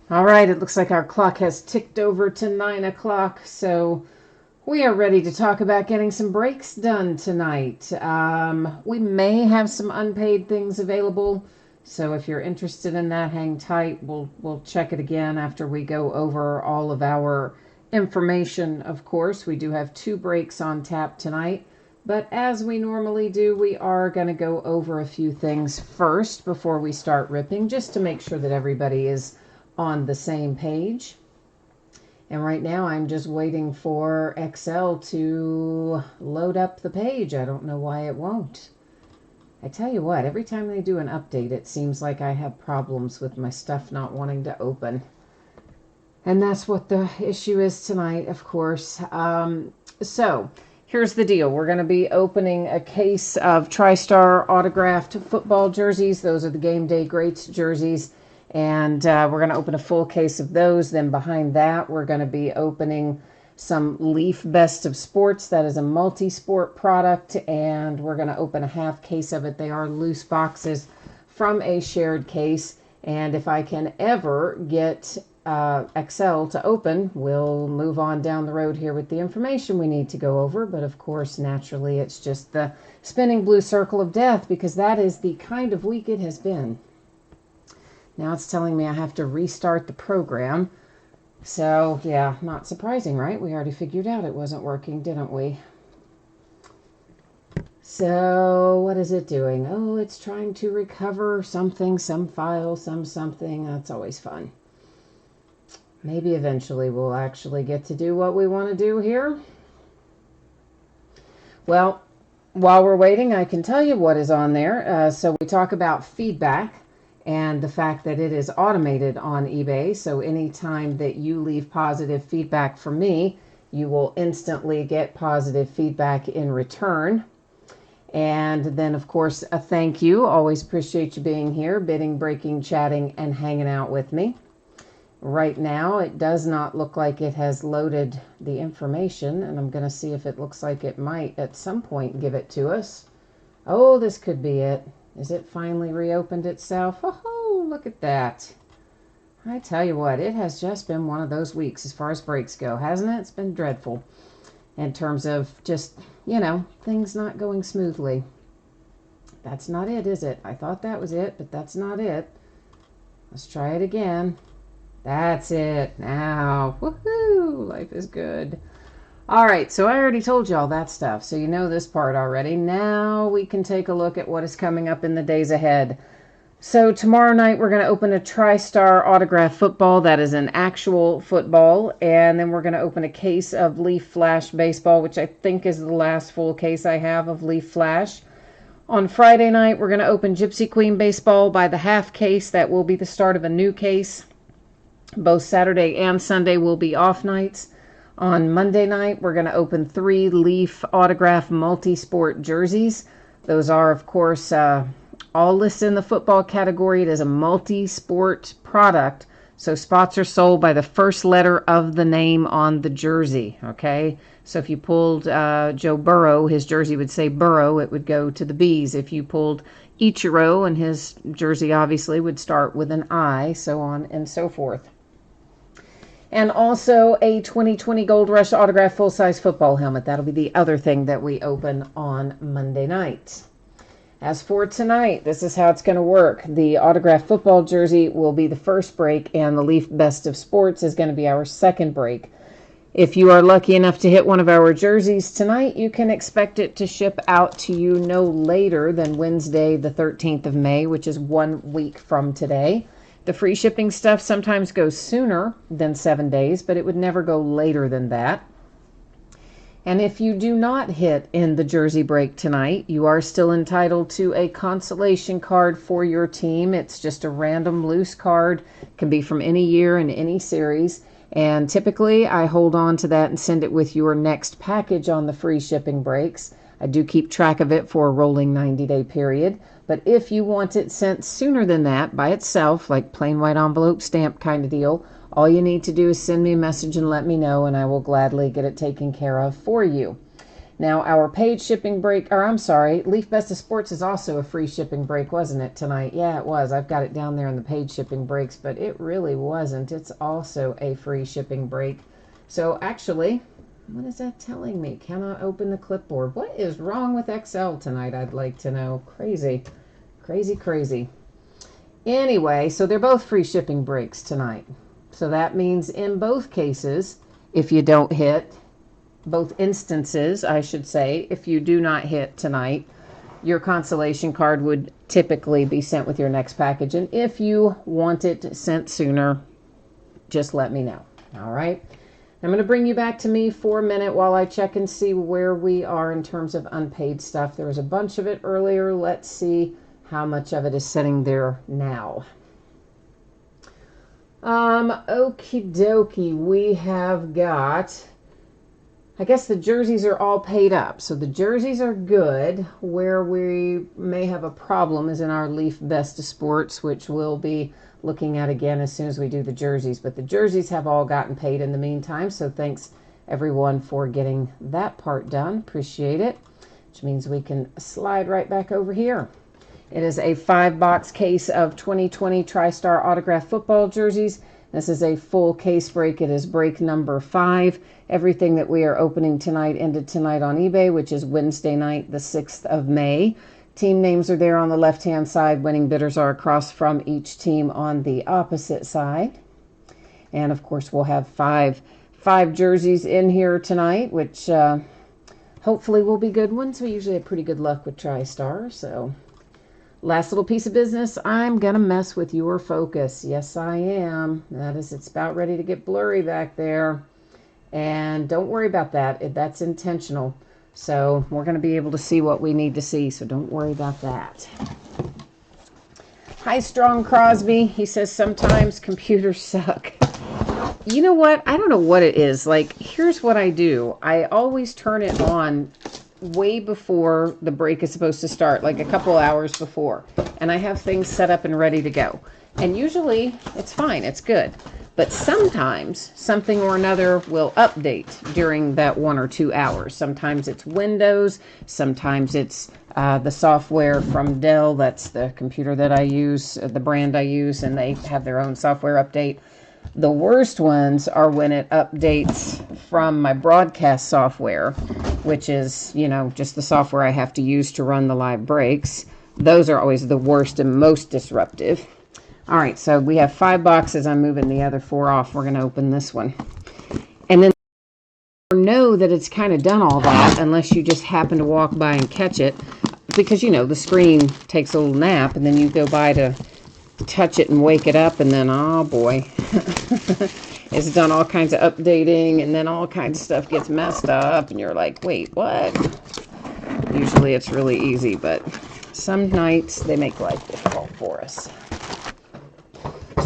All right, it looks like our clock has ticked over to 9 o'clock, so we are ready to talk about getting some breaks done tonight. We may have some unpaid things available, so if you're interested in that, hang tight. We'll check it again after we go over all of our information. Of course, we do have 2 breaks on tap tonight, but as we normally do, we are going to go over a few things first before we start ripping, just to make sure that everybody is on the same page. And right now I'm just waiting for Excel to load up the page. I don't know why it won't. I tell you what, every time they do an update, it seems like I have problems with my stuff not wanting to open. And that's what the issue is tonight, of course. So here's the deal. We're going to be opening a case of Tristar autographed football jerseys. Those are the Game Day Greats jerseys. And we're going to open a full case of those. Then behind that, we're going to be opening some Leaf Best of Sports. That is a multi-sport product, and we're going to open a half case of it. They are loose boxes from a shared case, and if I can ever get Excel to open, we'll move on down the road here with the information we need to go over. But of course, naturally, it's just the spinning blue circle of death, because that is the kind of week it has been. Now it's telling me I have to restart the program. So, yeah, not surprising, right? We already figured out it wasn't working, didn't we? So, what is it doing? Oh, it's trying to recover something, some file, something. That's always fun. Maybe eventually we'll actually get to do what we want to do here. Well, while we're waiting, I can tell you what is on there. So we talk about feedback and the fact that it is automated on eBay. So anytime that you leave positive feedback for me, you will instantly get positive feedback in return. And then, of course, a thank you. Always appreciate you being here, bidding, breaking, chatting, and hanging out with me. Right now, it does not look like it has loaded the information, and I'm going to see if it looks like it might at some point give it to us. Oh, this could be it. Is it finally reopened itself? Oh, look at that. I tell you what, it has just been one of those weeks as far as breaks go, hasn't it? It's been dreadful in terms of just, things not going smoothly. That's not it, is it? I thought that was it, but that's not it. Let's try it again. That's it. Now, woohoo, life is good. All right, so I already told you all that stuff, so you know this part already. Now we can take a look at what is coming up in the days ahead. So tomorrow night we're going to open a Tristar autograph football. That is an actual football. And then we're going to open a case of Leaf Flash baseball, which I think is the last full case I have of Leaf Flash. On Friday night we're going to open Gypsy Queen baseball by the half case. That will be the start of a new case. Both Saturday and Sunday will be off nights. On Monday night, we're going to open 3 Leaf autograph multi-sport jerseys. Those are, of course, all listed in the football category. It is a multi-sport product, so spots are sold by the first letter of the name on the jersey, okay? So if you pulled Joe Burrow, his jersey would say Burrow. It would go to the B's. If you pulled Ichiro, and his jersey obviously would start with an I, so on and so forth. And also a 2020 Gold Rush autograph full-size football helmet. That'll be the other thing that we open on Monday night. As for tonight, this is how it's going to work. The autograph football jersey will be the first break, and the Leaf Best of Sports is going to be our second break. If you are lucky enough to hit one of our jerseys tonight, you can expect it to ship out to you no later than Wednesday, the 13th of May, which is 1 week from today. The free shipping stuff sometimes goes sooner than 7 days, but it would never go later than that. And if you do not hit in the jersey break tonight, you are still entitled to a consolation card for your team. It's just a random loose card. It can be from any year and any series. And typically, I hold on to that and send it with your next package on the free shipping breaks. I do keep track of it for a rolling 90-day period. But if you want it sent sooner than that by itself, like plain white envelope stamp kind of deal, all you need to do is send me a message and let me know, and I will gladly get it taken care of for you. Now, our paid shipping break, or I'm sorry, Leaf Best of Sports is also a free shipping break, wasn't it, tonight? Yeah, it was. I've got it down there in the paid shipping breaks, but it really wasn't. It's also a free shipping break. So actually, what is that telling me? Cannot open the clipboard. What is wrong with Excel tonight? I'd like to know. Crazy, crazy, crazy. Anyway, so they're both free shipping breaks tonight. So that means in both cases, if you don't hit, both instances, I should say, if you do not hit tonight, your consolation card would typically be sent with your next package. And if you want it sent sooner, just let me know. All right. I'm going to bring you back to me for a minute while I check and see where we are in terms of unpaid stuff. There was a bunch of it earlier. Let's see how much of it is sitting there now. Okie dokie. We have got, I guess the jerseys are all paid up. So the jerseys are good. Where we may have a problem is in our Leaf Best of Sports, which we'll be looking at again as soon as we do the jerseys. But the jerseys have all gotten paid in the meantime. So thanks everyone for getting that part done. Appreciate it. Which means we can slide right back over here. It is a 5-box case of 2020 Tristar autographed football jerseys. This is a full case break. It is break number 5. Everything that we are opening tonight ended tonight on eBay, which is Wednesday night, the 6th of May. Team names are there on the left-hand side. Winning bidders are across from each team on the opposite side. And, of course, we'll have five jerseys in here tonight, which hopefully will be good ones. We usually have pretty good luck with Tristar, so... Last little piece of business, I'm going to mess with your focus. Yes, I am. That is, it's about ready to get blurry back there. And don't worry about that. That's intentional. So we're going to be able to see what we need to see. So don't worry about that. Hi, Strong Crosby. He says, sometimes computers suck. You know what? I don't know what it is. Like, here's what I do. I always turn it on way before the break is supposed to start, like a couple hours before. And I have things set up and ready to go. And usually it's fine, it's good. But sometimes something or another will update during that 1 or 2 hours. Sometimes it's Windows, sometimes it's the software from Dell. That's the computer that I use, the brand I use, and they have their own software update. The worst ones are when it updates from my broadcast software, which is, you know, just the software I have to use to run the live breaks. Those are always the worst and most disruptive. All right, so we have 5 boxes. I'm moving the other 4 off. We're going to open this one. And then know that it's kind of done all that unless you just happen to walk by and catch it, because, you know, the screen takes a little nap and then you go by to touch it and wake it up, and then, oh boy, it's done all kinds of updating, and then all kinds of stuff gets messed up, and you're like, wait, what? Usually it's really easy, but some nights they make life difficult for us.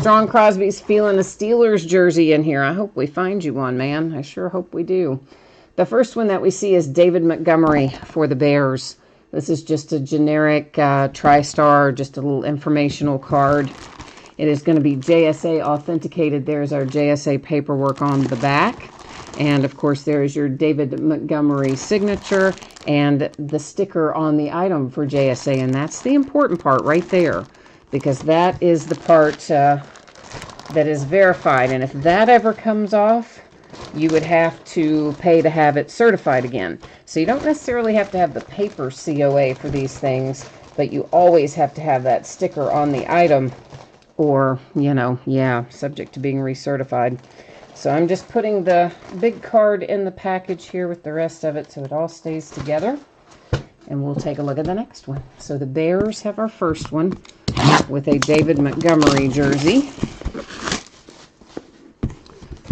Strong Crosby's feeling a Steelers jersey in here. I hope we find you one, man. I sure hope we do. The first one that we see is David Montgomery for the Bears. This is just a generic Tristar, just a little informational card. It is going to be JSA authenticated. There's our JSA paperwork on the back. And, of course, there's your David Montgomery signature and the sticker on the item for JSA. And that's the important part right there, because that is the part that is verified. And if that ever comes off, you would have to pay to have it certified again. So you don't necessarily have to have the paper COA for these things, but you always have to have that sticker on the item, or, you know, yeah, subject to being recertified. So I'm just putting the big card in the package here with the rest of it so it all stays together. And we'll take a look at the next one. So the Bears have our first one with a David Montgomery jersey.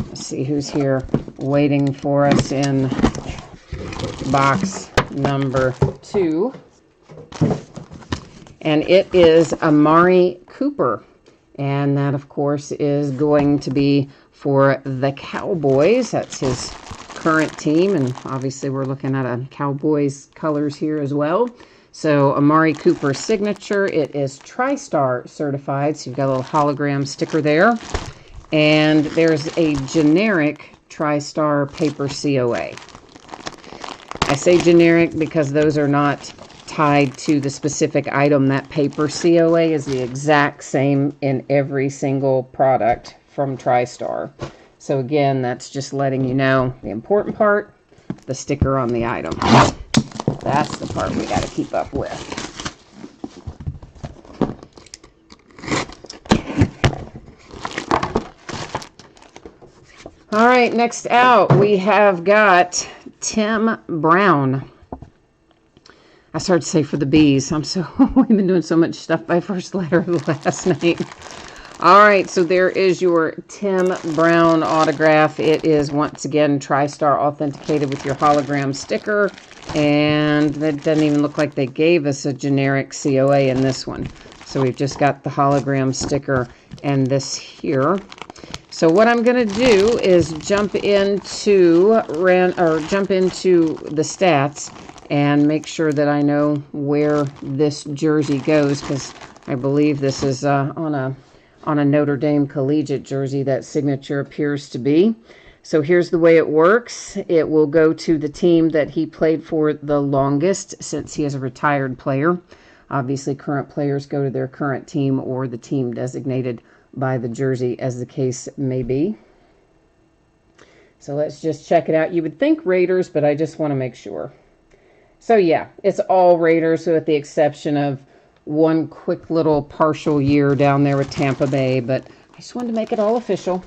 Let's see who's here waiting for us in box number 2. And it is Amari Cooper. And that, of course, is going to be for the Cowboys. That's his current team. And obviously we're looking at a Cowboys colors here as well. So Amari Cooper signature. It is Tristar certified. So you've got a little hologram sticker there. And there's a generic Tristar paper COA. I say generic because those are not tied to the specific item. That paper COA is the exact same in every single product from Tristar. So again, that's just letting you know the important part, the sticker on the item. That's the part we got to keep up with. All right, next out, we have got Tim Brown. I started to say for the bees. We've been doing so much stuff by first letter of the last name. All right, so there is your Tim Brown autograph. It is once again Tristar authenticated with your hologram sticker, and that doesn't even look like they gave us a generic COA in this one. So we've just got the hologram sticker and this here. So what I'm going to do is jump into the stats and make sure that I know where this jersey goes, because I believe this is on a Notre Dame collegiate jersey. That signature appears to be. So here's the way it works. It will go to the team that he played for the longest, since he is a retired player. Obviously, current players go to their current team or the team designated by the jersey, as the case may be. So let's just check it out. You would think Raiders, but I just want to make sure. So yeah, it's all Raiders, with the exception of one quick little partial year down there with Tampa Bay, but I just wanted to make it all official.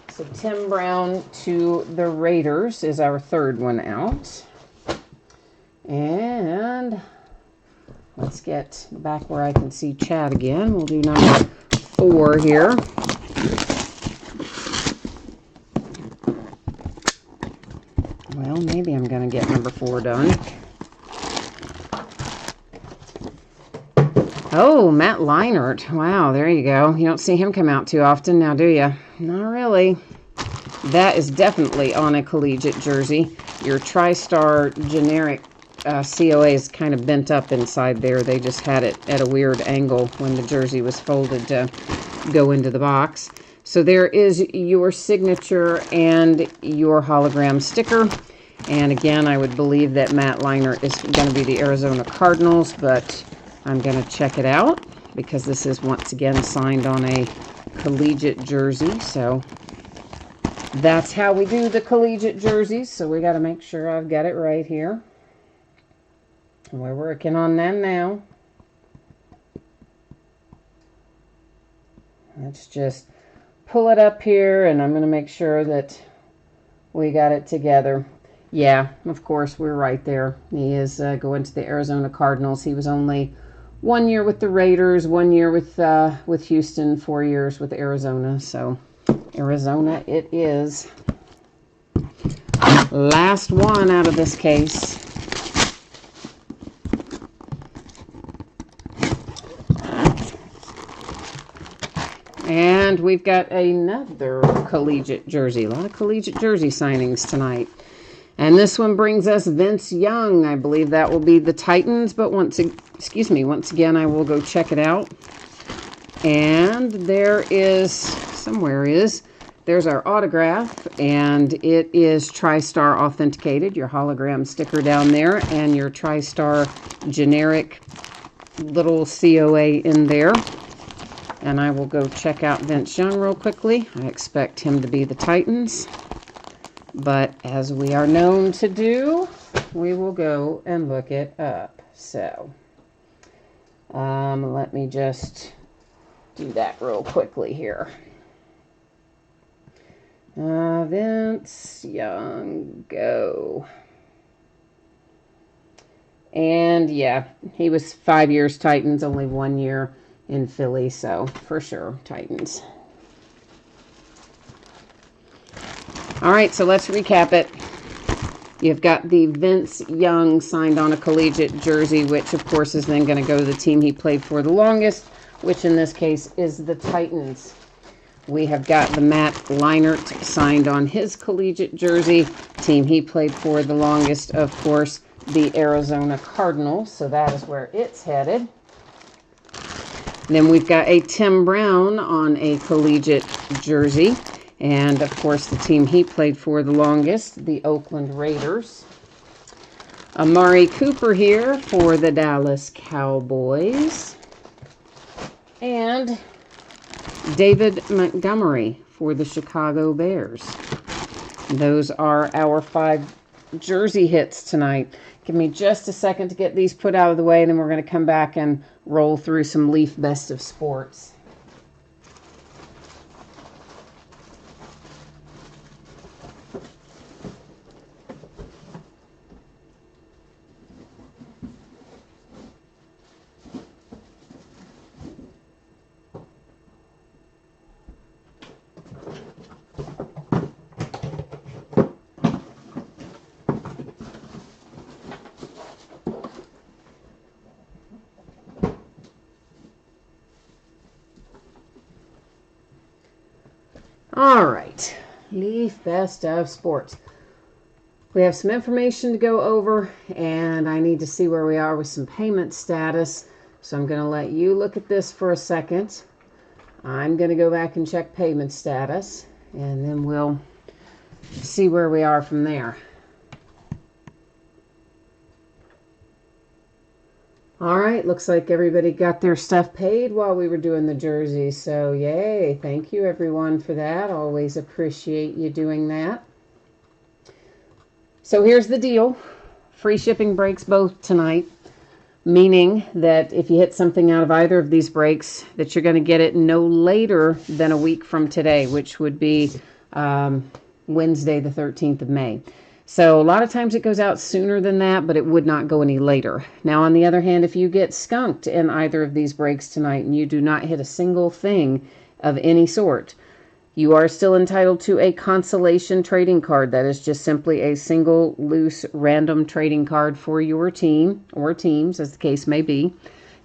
So Tim Brown to the Raiders is our third one out. And let's get back where I can see Chad again. We'll do number 4 here. Well, maybe I'm going to get number 4 done. Oh, Matt Leinart. Wow, there you go. You don't see him come out too often now, do you? Not really. That is definitely on a collegiate jersey. Your Tristar generic COA is kind of bent up inside there. They just had it at a weird angle when the jersey was folded to go into the box. So there is your signature and your hologram sticker. And again, I would believe that Matt Leinart is going to be the Arizona Cardinals, but I'm going to check it out because this is once again signed on a collegiate jersey. So that's how we do the collegiate jerseys. So we got to make sure I've got it right here. We're working on that now. Let's just pull it up here, and I'm going to make sure that we got it together. Yeah, of course, we're right there. He is going to the Arizona Cardinals. He was only 1 year with the Raiders, 1 year with Houston, 4 years with Arizona. So Arizona it is. Last one out of this case. And we've got another collegiate jersey. A lot of collegiate jersey signings tonight. And this one brings us Vince Young. I believe that will be the Titans, but once again, I will go check it out. And there's our autograph, and it is Tristar authenticated, your hologram sticker down there, and your Tristar generic little COA in there. And I will go check out Vince Young real quickly. I expect him to be the Titans. But as we are known to do, we will go and look it up. So, let me just do that real quickly here. Vince Young, go. And yeah, he was 5 years Titans, only 1 year in Philly, so for sure, Titans. All right, so let's recap it. You've got the Vince Young signed on a collegiate jersey, which of course is then going to go to the team he played for the longest, which in this case is the Titans. We have got the Matt Leinart signed on his collegiate jersey, team he played for the longest, of course, the Arizona Cardinals, so that is where it's headed. Then we've got a Tim Brown on a collegiate jersey. And, of course, the team he played for the longest, the Oakland Raiders. Amari Cooper here for the Dallas Cowboys. And David Montgomery for the Chicago Bears. Those are our 5 jersey hits tonight. Give me just a second to get these put out of the way, and then we're going to come back and roll through some Leaf Best of Sports. All right, Leaf Best of Sports. We have some information to go over, and I need to see where we are with some payment status. So I'm going to let you look at this for a second. I'm going to go back and check payment status, and then we'll see where we are from there. All right, looks like everybody got their stuff paid while we were doing the jersey. So yay, thank you everyone for that. Always appreciate you doing that. So here's the deal. Free shipping breaks both tonight, meaning that if you hit something out of either of these breaks, that you're going to get it no later than a week from today, which would be Wednesday, the 13th of May. So a lot of times it goes out sooner than that, but it would not go any later. Now, on the other hand, if you get skunked in either of these breaks tonight and you do not hit a single thing of any sort, you are still entitled to a consolation trading card. That is just simply a single loose random trading card for your team or teams, as the case may be.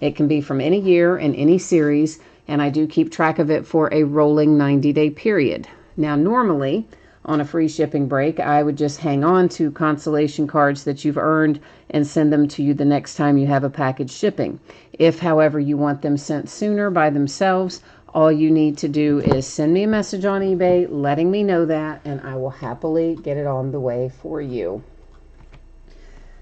It can be from any year and any series, and I do keep track of it for a rolling 90-day period. Now, normally, on a free shipping break, I would just hang on to consolation cards that you've earned and send them to you the next time you have a package shipping. If, however, you want them sent sooner by themselves, all you need to do is send me a message on eBay letting me know that, and I will happily get it on the way for you.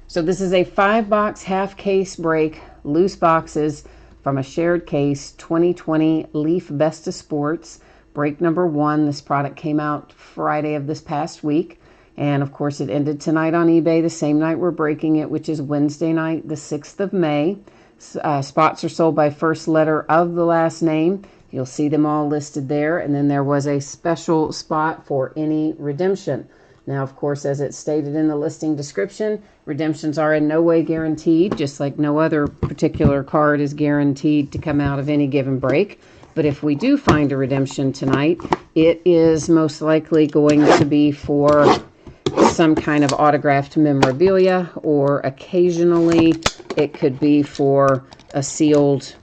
So this is a 5-box half case break, loose boxes from a shared case 2020 Leaf Best of Sports. Break number 1, this product came out Friday of this past week. And of course it ended tonight on eBay, the same night we're breaking it, which is Wednesday night, the 6th of May. Spots are sold by first letter of the last name. You'll see them all listed there. And then there was a special spot for any redemption. Now, of course, as it's stated in the listing description, redemptions are in no way guaranteed, just like no other particular card is guaranteed to come out of any given break. But if we do find a redemption tonight, it is most likely going to be for some kind of autographed memorabilia, or occasionally it could be for a sealed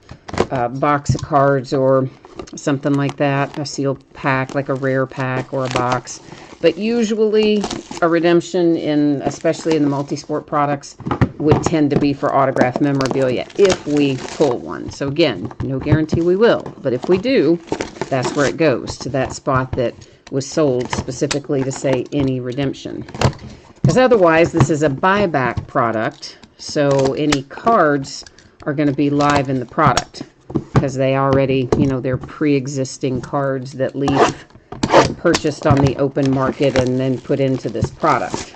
box of cards or something like that, a sealed pack, like a rare pack or a box. But usually a redemption, especially in the multi-sport products, would tend to be for autographed memorabilia if we pull one. So again, no guarantee we will, but if we do, that's where it goes, to that spot that was sold specifically to say any redemption. Because otherwise, this is a buyback product, so any cards are going to be live in the product because they already, they're pre-existing cards that Leaf purchased on the open market and then put into this product.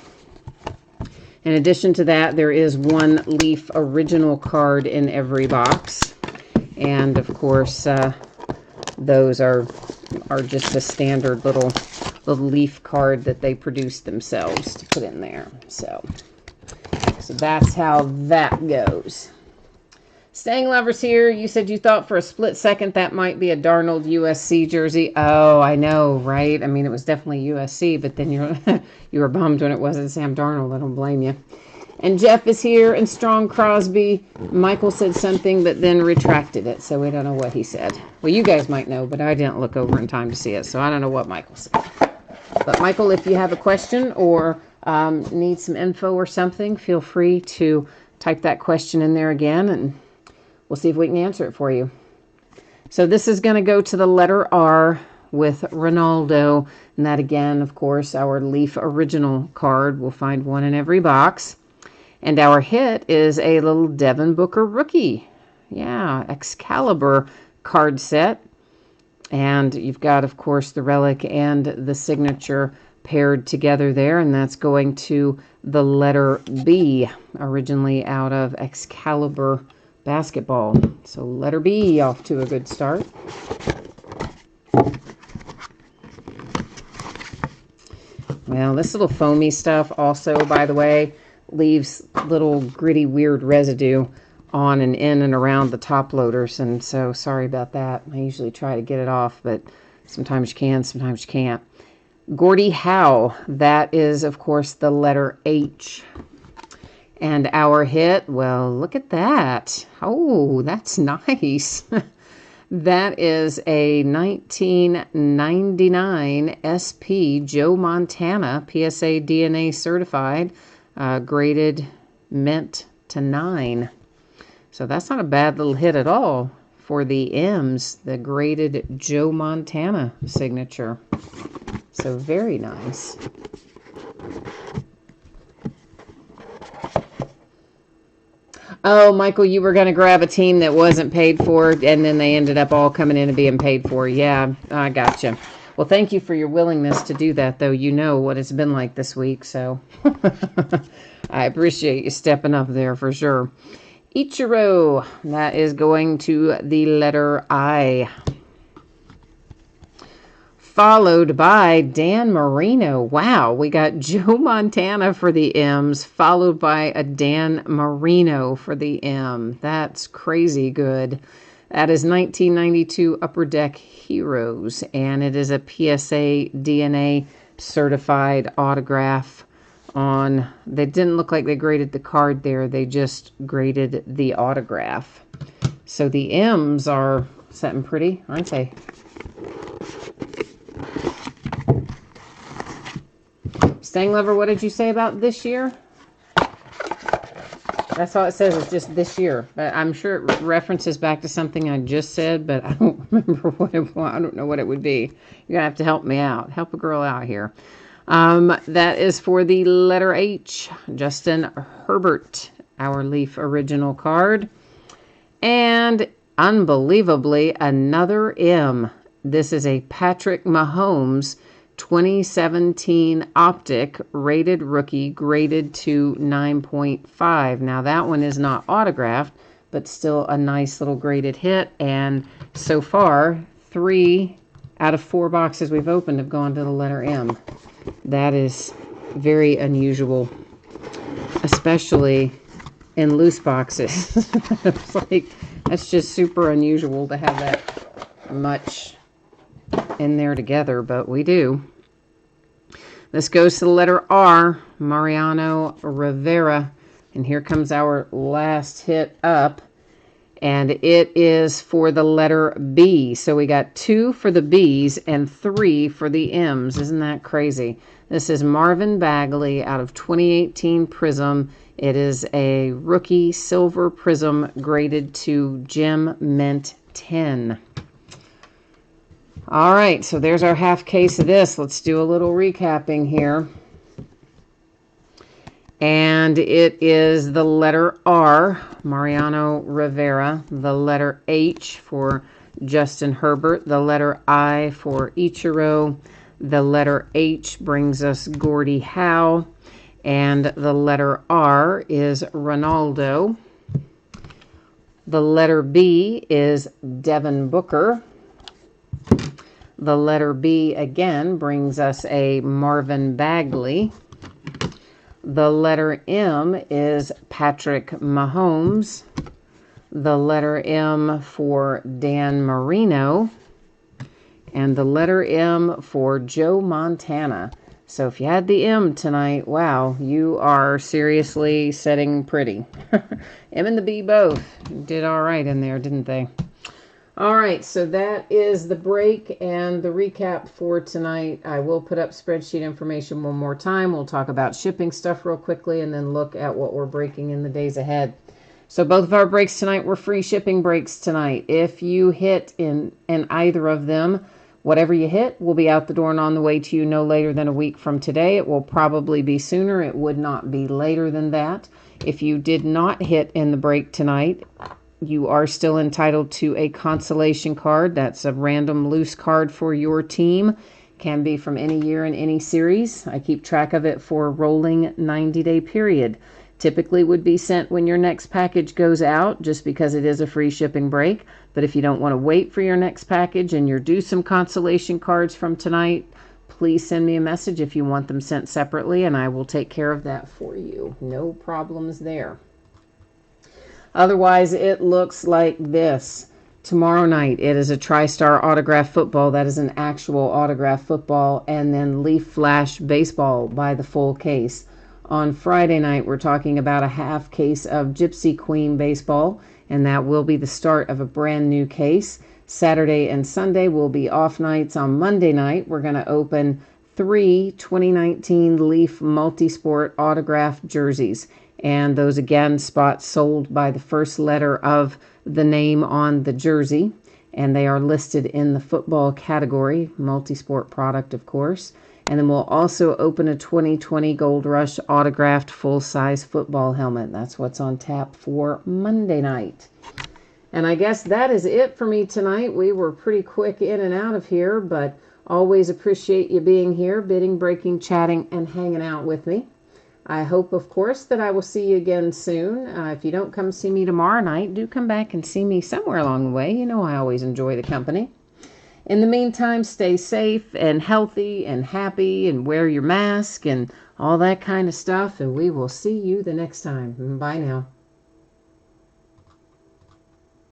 In addition to that, there is one Leaf original card in every box, and of course those are just a standard little Leaf card that they produced themselves to put in there. So that's how that goes. Staying Lovers here, you said you thought for a split second that might be a Darnold USC jersey. Oh, I know, right? I mean, it was definitely USC, but then you were bummed when it wasn't Sam Darnold. I don't blame you. And Jeff is here, and Strong Crosby. Michael said something, but then retracted it, so we don't know what he said. Well, you guys might know, but I didn't look over in time to see it, so I don't know what Michael said. But Michael, if you have a question or need some info or something, feel free to type that question in there again, and we'll see if we can answer it for you. So this is going to go to the letter R with Ronaldo. And that again, of course, our Leaf original card. We'll find one in every box. And our hit is a little Devin Booker rookie. Yeah, Excalibur card set. And you've got, of course, the relic and the signature paired together there, and that's going to the letter B, originally out of Excalibur basketball. So letter B off to a good start. Well, this little foamy stuff also, by the way, leaves little gritty, weird residue on and in and around the top loaders, and so sorry about that. I usually try to get it off, but sometimes you can, sometimes you can't. Gordie Howe, that is, of course, the letter H. And our hit, well, look at that. Oh, that's nice. That is a 1999 SP Joe Montana, PSA DNA certified, graded mint to 9. So that's not a bad little hit at all for the M's, the graded Joe Montana signature. So very nice. Oh, Michael, you were going to grab a team that wasn't paid for, and then they ended up all coming in and being paid for. Yeah, I gotcha. Well, thank you for your willingness to do that, though. You know what it's been like this week, so I appreciate you stepping up there for sure. Ichiro, that is going to the letter I. Followed by Dan Marino. Wow, we got Joe Montana for the M's, followed by a Dan Marino for the M. That's crazy good. That is 1992 Upper Deck Heroes, and it is a PSA DNA certified autograph on, they didn't look like they graded the card there, they just graded the autograph. So the M's are something pretty, aren't they? Stang Lover, what did you say about this year? That's all it says, it's just this year. But I'm sure it references back to something I just said, but I don't remember what it was. I don't know what it would be. You're going to have to help me out. Help a girl out here. That is for the letter H, Justin Herbert, our Leaf original card. And unbelievably, another M. This is a Patrick Mahomes 2017 Optic rated rookie, graded to 9.5. Now that one is not autographed, but still a nice little graded hit. And so far, 3 out of 4 boxes we've opened have gone to the letter M. That is very unusual, especially in loose boxes. It's like, that's just super unusual to have that much in there together, but we do. This goes to the letter R, Mariano Rivera, and here comes our last hit up, and it is for the letter B. So we got 2 for the B's and 3 for the M's. Isn't that crazy? This is Marvin Bagley out of 2018 Prism. It is a rookie silver Prism graded to Gem Mint 10. All right, so there's our half case of this. Let's do a little recapping here. And it is the letter R, Mariano Rivera, the letter H for Justin Herbert, the letter I for Ichiro, the letter H brings us Gordie Howe, and the letter R is Ronaldo. The letter B is Devin Booker. The letter B again brings us a Marvin Bagley. The letter M is Patrick Mahomes. The letter M for Dan Marino. And the letter M for Joe Montana. So if you had the M tonight, wow, you are seriously setting pretty. M and the B both did all right in there, didn't they? All right, so that is the break and the recap for tonight. I will put up spreadsheet information one more time. We'll talk about shipping stuff real quickly and then look at what we're breaking in the days ahead. So both of our breaks tonight were free shipping breaks tonight. If you hit in either of them, Whatever you hit will be out the door and on the way to you no later than a week from today. It will probably be sooner. It would not be later than that. If you did not hit in the break tonight, you are still entitled to a consolation card. That's a random loose card for your team. Can be from any year in any series. I keep track of it for a rolling 90-day period. Typically would be sent when your next package goes out, just because it is a free shipping break. But if you don't want to wait for your next package and you're due some consolation cards from tonight, please send me a message if you want them sent separately, and I will take care of that for you. No problems there. Otherwise, it looks like this. Tomorrow night, it is a Tristar autograph football. That is an actual autograph football. And then Leaf Flash baseball by the full case. On Friday night, we're talking about a half case of Gypsy Queen baseball, and that will be the start of a brand new case. Saturday and Sunday will be off nights. On Monday night, we're going to open 3 2019 Leaf Multisport autograph jerseys. And those, again, spots sold by the first letter of the name on the jersey. And they are listed in the football category, multi-sport product, of course. And then we'll also open a 2020 Gold Rush autographed full-size football helmet. That's what's on tap for Monday night. And I guess that is it for me tonight. We were pretty quick in and out of here, but always appreciate you being here, bidding, breaking, chatting, and hanging out with me. I hope, of course, that I will see you again soon. If you don't come see me tomorrow night, do come back and see me somewhere along the way. You know I always enjoy the company. In the meantime, stay safe and healthy and happy and wear your mask and all that kind of stuff. And we will see you the next time. Bye now.